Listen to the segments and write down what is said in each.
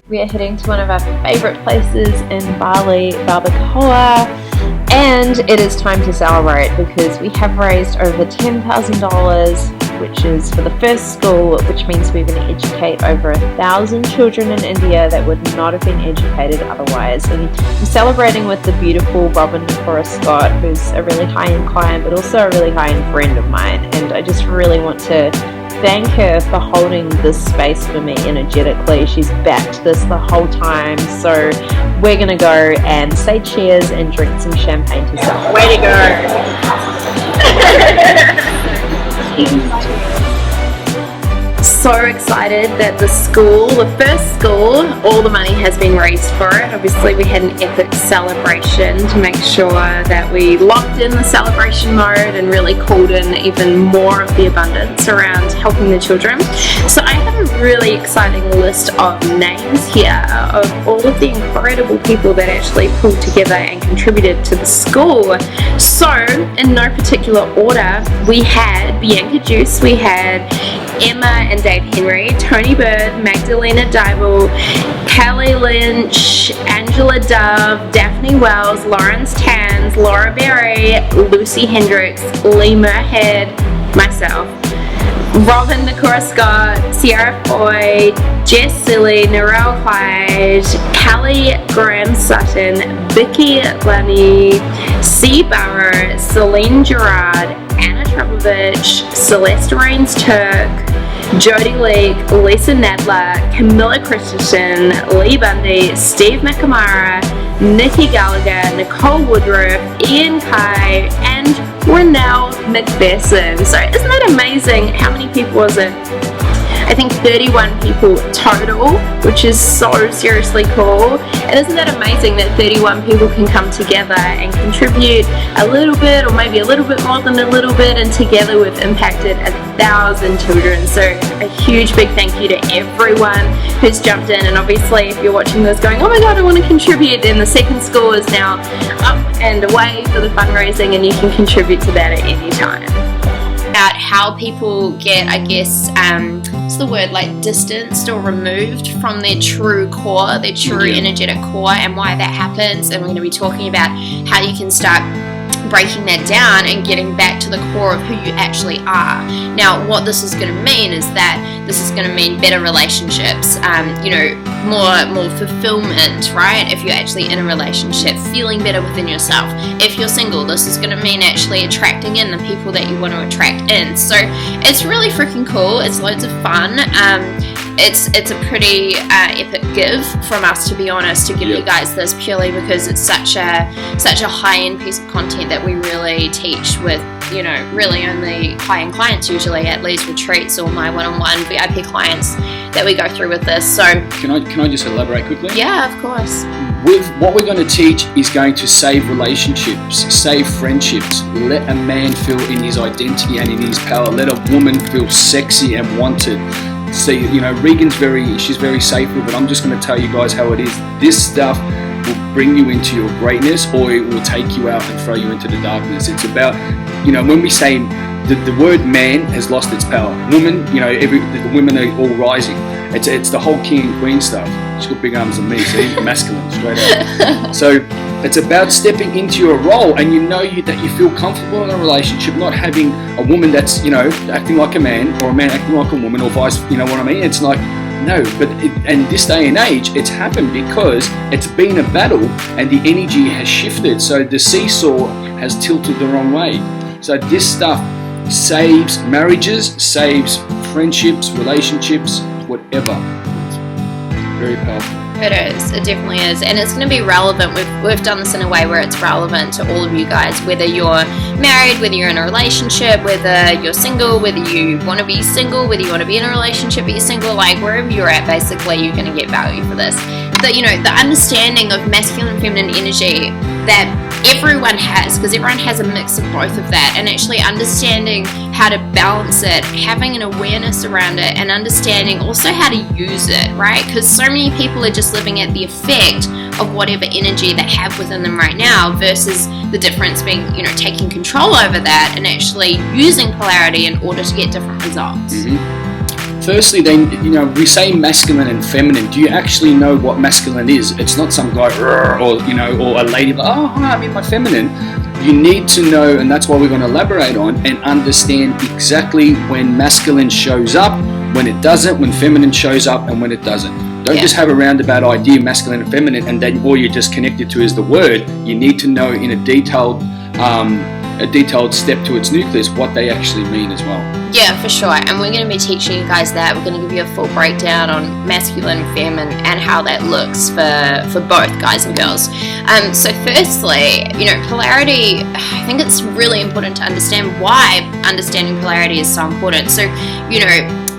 we are heading to one of our favourite places in Bali, Barbacoa, and it is time to celebrate because we have raised over $10,000, which is for the first school, which means we're going to educate over 1,000 children in India that would not have been educated otherwise. And I'm celebrating with the beautiful Robin Scott, who's a really high-end client, but also a really high-end friend of mine. And I just really want to thank her for holding this space for me energetically. She's backed this the whole time. So we're going to go and say cheers and drink some champagne to celebrate. Way to go. So excited that the first school, all the money has been raised for it. Obviously we had an epic celebration to make sure that we locked in the celebration mode and really called in even more of the abundance around helping the children. So I have a really exciting list of names here of all of the incredible people that actually pulled together and contributed to the school. So in no particular order, we had Bianca Juice, we had Emma and Dave Henry, Tony Bird, Magdalena Dybel, Kelly Lynch, Angela Dove, Daphne Wells, Lawrence Tans, Laura Berry, Lucy Hendricks, Lee Merhead, myself, Robin Nakora Scott, Sierra Foy, Jess Silly, Narelle Clyde, Callie Graham Sutton, Vicky Lani, C. Barrow, Celine Gerard, Anna Trubovich, Celeste Rains Turk, Jodie Leake, Lisa Nadler, Camilla Christensen, Leigh Bundy, Steve McNamara, Nikki Gallagher, Nicole Woodruff, Ian Kai, and Renelle McPherson. So isn't that amazing? How many people was it? I think 31 people total, which is so seriously cool. And isn't that amazing that 31 people can come together and contribute a little bit, or maybe a little bit more than a little bit, and together we've impacted 1,000 children. So a huge big thank you to everyone who's jumped in. And obviously if you're watching this going, oh my god, I want to contribute, then the second school is now up and away for the fundraising, and you can contribute to that at any time. About how people get, I guess, what's the word, like distanced or removed from their true core, their true energetic core, and why that happens. And we're going to be talking about how you can start breaking that down and getting back to the core of who you actually are. Now, what this is going to mean is that this is going to mean better relationships, more fulfillment, right? If you're actually in a relationship, feeling better within yourself. If you're single, this is going to mean actually attracting in the people that you want to attract in. So it's really freaking cool. It's loads of fun. It's a pretty epic give from us, to be honest, to give you guys this, purely because it's such a high-end piece of content that we really teach with, really only high-end clients usually at Leigh's retreats or my one-on-one VIP clients that we go through with this. So can I just elaborate quickly? Yeah, of course. With what we're going to teach is going to save relationships, save friendships, let a man feel in his identity and in his power, let a woman feel sexy and wanted. See, Regan's she's very safe with it. I'm just going to tell you guys how it is. This stuff will bring you into your greatness, or it will take you out and throw you into the darkness. It's about, when we say the word man has lost its power. Woman, the women are all rising. It's the whole king and queen stuff. She's got big arms than me, see? Masculine, straight out. So it's about stepping into your role, and that you feel comfortable in a relationship, not having a woman that's, acting like a man, or a man acting like a woman, or vice, you know what I mean? It's like, no, and this day and age, it's happened because it's been a battle, and the energy has shifted. So the seesaw has tilted the wrong way. So this stuff saves marriages, saves friendships, relationships, whatever. Very powerful. It is. It definitely is. And it's going to be relevant. We've done this in a way where it's relevant to all of you guys, whether you're married, whether you're in a relationship, whether you're single, whether you want to be single, whether you want to be in a relationship but you're single, like wherever you're at, basically, you're going to get value for this. The understanding of masculine and feminine energy that everyone has, because everyone has a mix of both of that, and actually understanding how to balance it, having an awareness around it, and understanding also how to use it, right? Because so many people are just living at the effect of whatever energy they have within them right now, versus the difference being, taking control over that and actually using polarity in order to get different results. Mm-hmm. firstly, we say masculine and feminine. Do you actually know what masculine is? It's not some guy or a lady like, oh, hi, I'm in my feminine. You need to know, and that's what we're going to elaborate on and understand exactly when masculine shows up, when it doesn't, when feminine shows up, and when it doesn't. Don't just have a roundabout idea, masculine and feminine, and then all you're just connected to is the word. You need to know in a detailed step to its nucleus what they actually mean as well. Yeah, for sure. And we're going to be teaching you guys that. We're going to give you a full breakdown on masculine, feminine, and how that looks for both guys and girls. So firstly, polarity, I think it's really important to understand why understanding polarity is so important. So,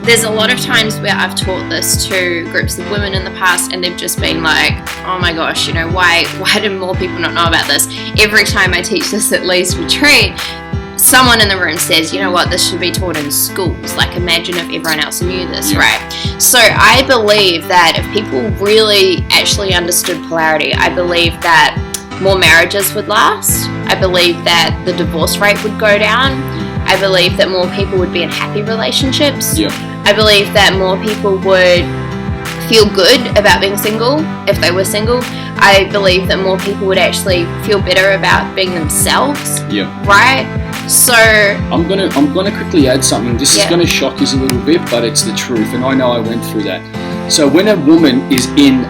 there's a lot of times where I've taught this to groups of women in the past, and they've just been like, oh my gosh, why do more people not know about this? Every time I teach this at Leigh's retreat, someone in the room says, you know what, this should be taught in schools. Like, imagine if everyone else knew this, right? So I believe that if people really actually understood polarity, I believe that more marriages would last. I believe that the divorce rate would go down. I believe that more people would be in happy relationships. Yeah. I believe that more people would feel good about being single if they were single. I believe that more people would actually feel better about being themselves. Yeah. Right? So I'm gonna quickly add something. This is gonna shock you a little bit, but it's the truth, and I know I went through that. So when a woman is in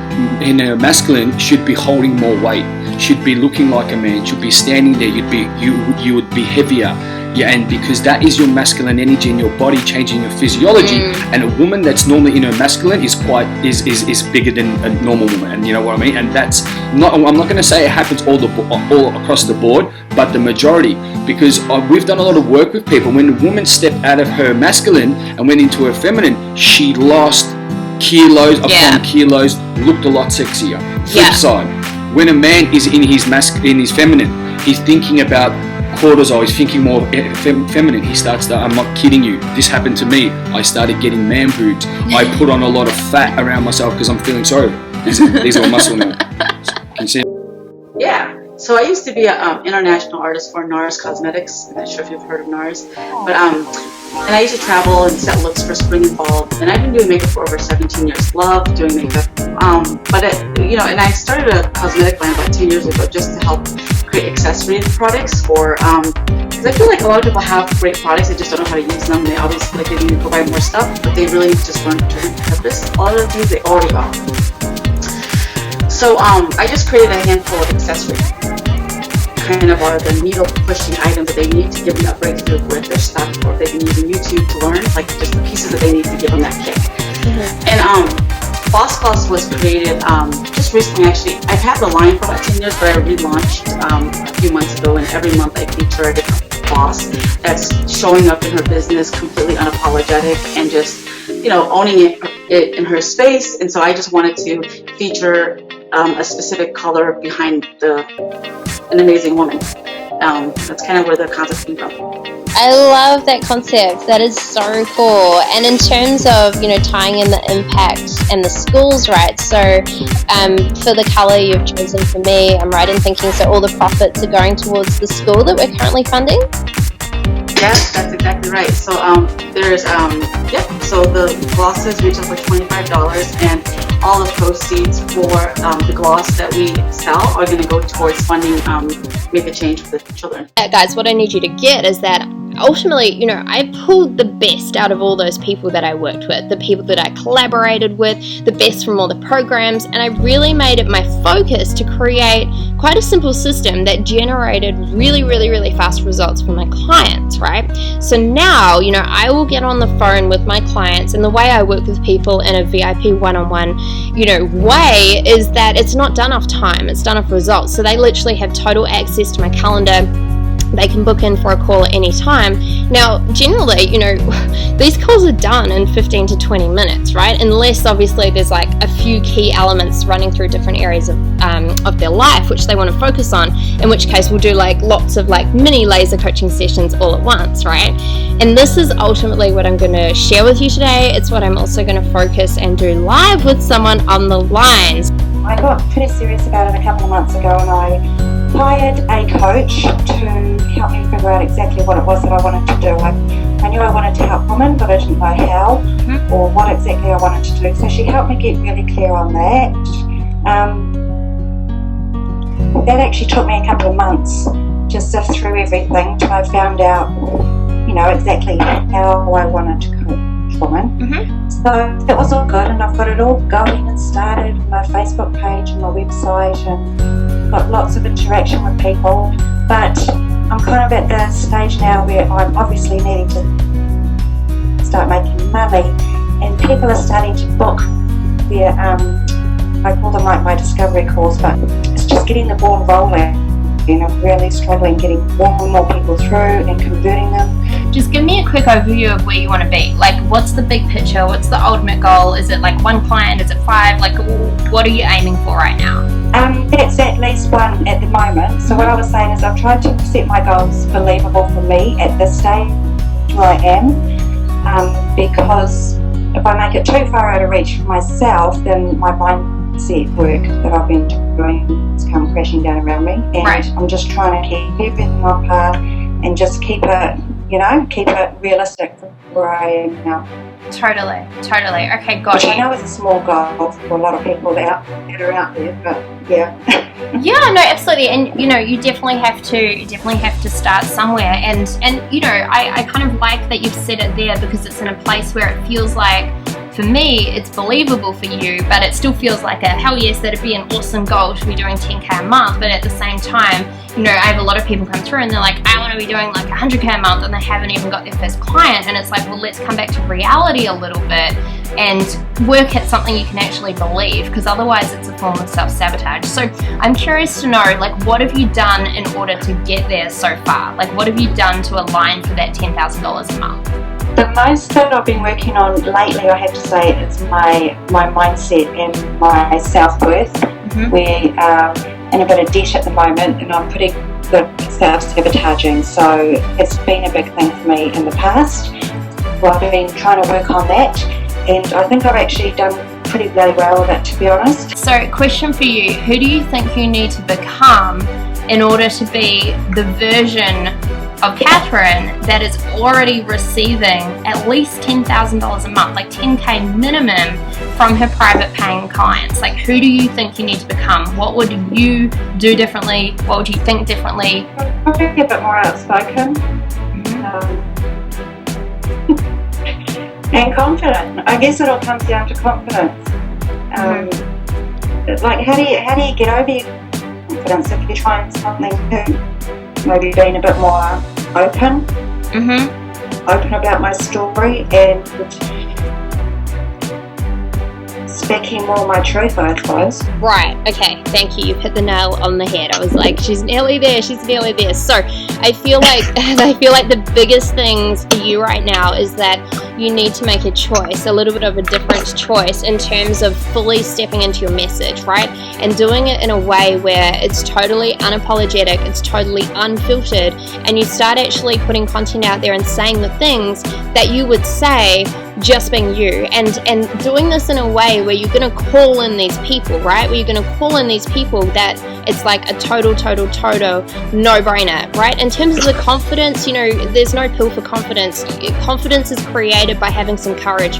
her masculine, should be holding more weight, should be looking like a man, should be standing there. You would be heavier. Yeah, and because that is your masculine energy in your body changing your physiology, and a woman that's normally in her masculine is bigger than a normal woman, and you know what I mean. And that's not. I'm not going to say it happens all across the board, but the majority, because we've done a lot of work with people. When the woman stepped out of her masculine and went into her feminine, she lost kilos upon kilos, looked a lot sexier. Flip side, when a man is in his feminine, he's thinking about cortisol, he's thinking more feminine. He starts to, I'm not kidding you, this happened to me. I started getting man boobs. I put on a lot of fat around myself because I'm feeling sorry. These are muscle now. Can you see? Yeah. So I used to be an international artist for NARS Cosmetics. I'm not sure if you've heard of NARS, but and I used to travel and set looks for spring and fall. And I've been doing makeup for over 17 years. Love doing makeup. And I started a cosmetic line about 10 years ago just to help create accessory products for, because I feel like a lot of people have great products, they just don't know how to use them. They obviously they need to go buy more stuff, but they really just weren't repurposed. A lot of the things they already got. So I just created a handful of accessories, kind of are the needle pushing items that they need to give them that breakthrough with their stuff, or if they've been using YouTube to learn, like just the pieces that they need to give them that kick. And bossgloss was created just recently. Actually, I've had the line for about 10 years, but I relaunched a few months ago, and every month I feature a different boss that's showing up in her business completely unapologetic and just owning it in her space. And so I just wanted to feature a specific color behind an amazing woman. That's kind of where the concept came from. I love that concept. That is so cool. And in terms of, tying in the impact and the schools, right? So for the colour you've chosen for me, I'm right in thinking, so all the profits are going towards the school that we're currently funding? Yes, that's exactly right. So there's, so the glosses retail for $25, and all the proceeds for the gloss that we sell are going to go towards funding Make a Change for the children. Yeah, guys, what I need you to get is that ultimately, I pulled the best out of all those people that I worked with, the people that I collaborated with, the best from all the programs, and I really made it my focus to create quite a simple system that generated really, really, really fast results for my clients, right? So now, I will get on the phone with my clients, and the way I work with people in a VIP one-on-one, way is that it's not done off time, it's done off results. So they literally have total access to my calendar. They can book in for a call at any time. Now, generally, these calls are done in 15 to 20 minutes, right? Unless, obviously, there's like a few key elements running through different areas of their life, which they want to focus on, in which case we'll do like lots of like mini laser coaching sessions all at once, right? And this is ultimately what I'm going to share with you today. It's what I'm also going to focus and do live with someone on the lines. I got pretty serious about it a couple of months ago, and I hired a coach to help me figure out exactly what it was that I wanted to do. I knew I wanted to help women, but I didn't know how or what exactly I wanted to do. So she helped me get really clear on that. That actually took me a couple of months to sift through everything till I found out, you know, exactly how I wanted to coach women. So that was all good, and I've got it all going and started, my Facebook page and my website, and got lots of interaction with people. But I'm kind of at the stage now where I'm obviously needing to start making money, and people are starting to book their, I call them like my discovery calls, but it's just getting the ball rolling. And I'm really struggling getting more and more people through and converting them. Just give me a quick overview of where you want to be. Like, what's the big picture? What's the ultimate goal? Is it like 1 client? Is it 5? Like, what are you aiming for right now? That's at least 1 at the moment. So what I was saying is I've tried to set my goals believable for me at this stage where I am, because if I make it too far out of reach for myself, then my mindset work that I've been doing has come crashing down around me, and I'm just trying to keep everything on par and just keep it, you know, keep it realistic for where I am now. Totally. Okay, got Which you. I know is a small goal for a lot of people that are out there, but yeah. Yeah, no, absolutely, and you know, you definitely have to start somewhere, and you know, I kind of like that you've said it there, because it's in a place where it feels like, for me, it's believable for you, but it still feels like a hell yes, that'd be an awesome goal to be doing 10k a month. But at the same time, you know, I have a lot of people come through and they're like, I want to be doing like 100k a month, and they haven't even got their first client. And it's like, well, let's come back to reality a little bit and work at something you can actually believe, because otherwise it's a form of self-sabotage. So I'm curious to know, like, what have you done in order to get there so far? Like, what have you done to align for that $10,000 a month? The most that I've been working on lately, I have to say, is my mindset and my self-worth. We're in a bit of debt at the moment, and I'm pretty good at self-sabotaging, so it's been a big thing for me in the past. Well, I've been trying to work on that, and I think I've actually done pretty bloody well with it, to be honest. So, question for you, who do you think you need to become in order to be the version of Catherine that is already receiving at least $10,000 a month, like 10k minimum, from her private paying clients? Like, who do you think you need to become? What would you do differently? What would you think differently? Probably a bit more outspoken. And confident. I guess it all comes down to confidence. Like, how do you get over your confidence if you're trying something new? Maybe being a bit more open about my story and speaking more my truth, I suppose. Right, okay, thank you. You've hit the nail on the head. I was like, she's nearly there. So I feel like the biggest things for you right now is that you need to make a choice, a little bit of a different choice in terms of fully stepping into your message, right? And doing it in a way where it's totally unapologetic, it's totally unfiltered, and you start actually putting content out there and saying the things that you would say just being you, and doing this in a way where you're going to call in these people, right? Where you're going to call in these people that it's like a total no-brainer, right? In terms of the confidence, you know, there's no pill for confidence. Confidence is created by having some courage.